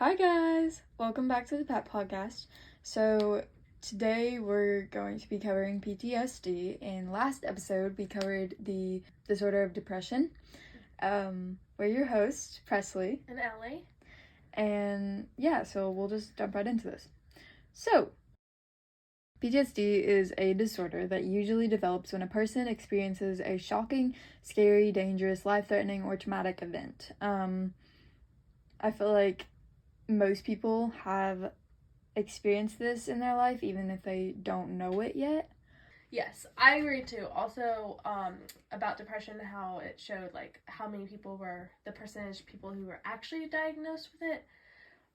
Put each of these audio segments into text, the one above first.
Hi guys! Welcome back to the PEP podcast. So today we're going to be covering PTSD. In last episode we covered the disorder of depression. We're your hosts, Presley. And Ellie. And yeah, so we'll just jump right into this. So, PTSD is a disorder that usually develops when a person experiences a shocking, scary, dangerous, life-threatening, or traumatic event. I feel like most people have experienced this in their life, even if they don't know it yet. Yes, I agree too. Also, about depression, how it showed like how many people were the percentage of people who were actually diagnosed with it.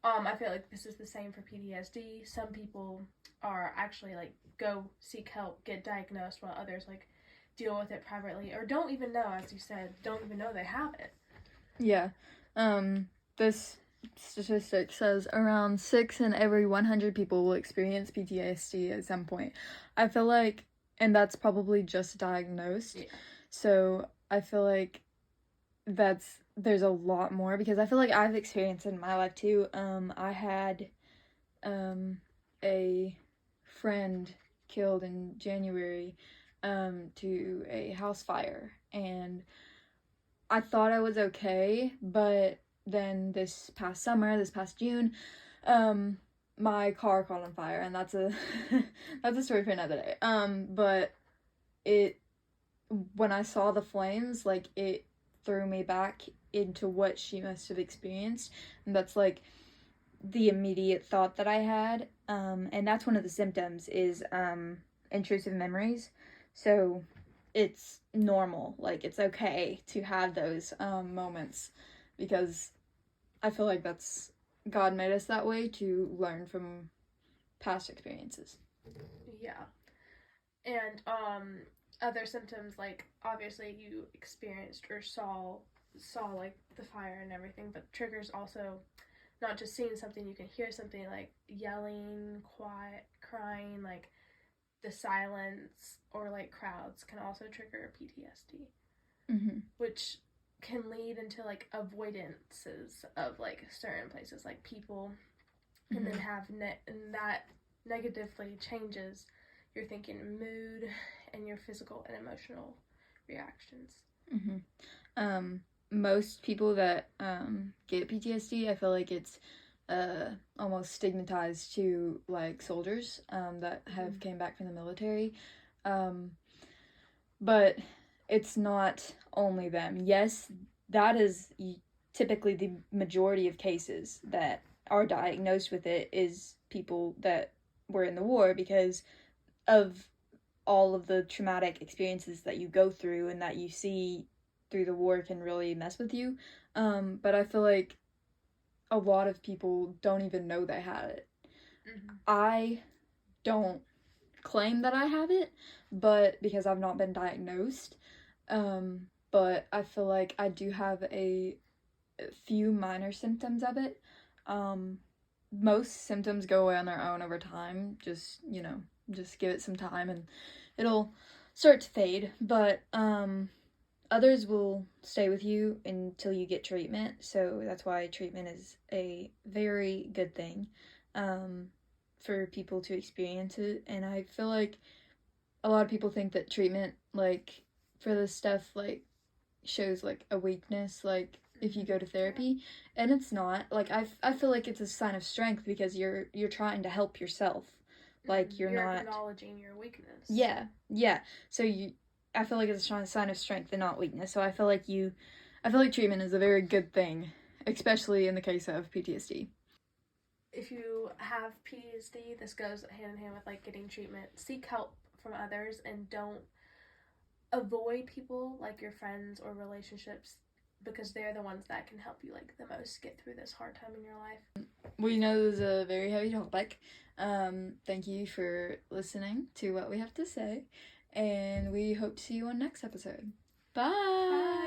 I feel like this is the same for PTSD. Some people are actually like go seek help, get diagnosed, while others like deal with it privately or don't even know, as you said, don't even know they have it. Yeah. This statistic says around 6 in every 100 people will experience PTSD at some point. I feel like, and that's probably just diagnosed. Yeah. So I feel like there's a lot more, because I feel like I've experienced it in my life too. I had a friend killed in January to a house fire, and I thought I was okay, but then this past June, my car caught on fire, and that's a that's a story for another day. But when I saw the flames, like, it threw me back into what she must have experienced, and that's like the immediate thought that I had. And that's one of the symptoms is intrusive memories. So it's normal, like, it's okay to have those moments, because I feel like that's God made us that way, to learn from past experiences. Yeah. And other symptoms, like obviously you experienced or saw like the fire and everything, but triggers also not just seeing something, you can hear something like yelling, quiet, crying, like the silence or like crowds can also trigger PTSD, which can lead into like avoidances of like certain places, like people, and then have and that negatively changes your thinking and mood and your physical and emotional reactions. Most people that get PTSD, I feel like it's almost stigmatized to, like, soldiers that have came back from the military. But it's not only them. Yes, that is typically the majority of cases that are diagnosed with it, is people that were in the war, because of all of the traumatic experiences that you go through and that you see through the war can really mess with you. But I feel like a lot of people don't even know they had it. I don't claim that I have it, but because I've not been diagnosed. But I feel like I do have a few minor symptoms of it. Most symptoms go away on their own over time. Just give it some time and it'll start to fade. But others will stay with you until you get treatment. So that's why treatment is a very good thing for people to experience it. And I feel like a lot of people think that treatment, like, for this stuff, like, shows like a weakness, like if you go to therapy, and it's not. Like, I feel like it's a sign of strength, because you're trying to help yourself. Like, you're not acknowledging your weakness. Yeah. So I feel like it's a sign of strength and not weakness. So I feel like treatment is a very good thing, especially in the case of PTSD. If you have PTSD, this goes hand in hand with like getting treatment. Seek help from others and don't avoid people like your friends or relationships, because they're the ones that can help you like the most get through this hard time in your life. We know this is a very heavy topic. Thank you for listening to what we have to say, and we hope to see you on next episode. Bye.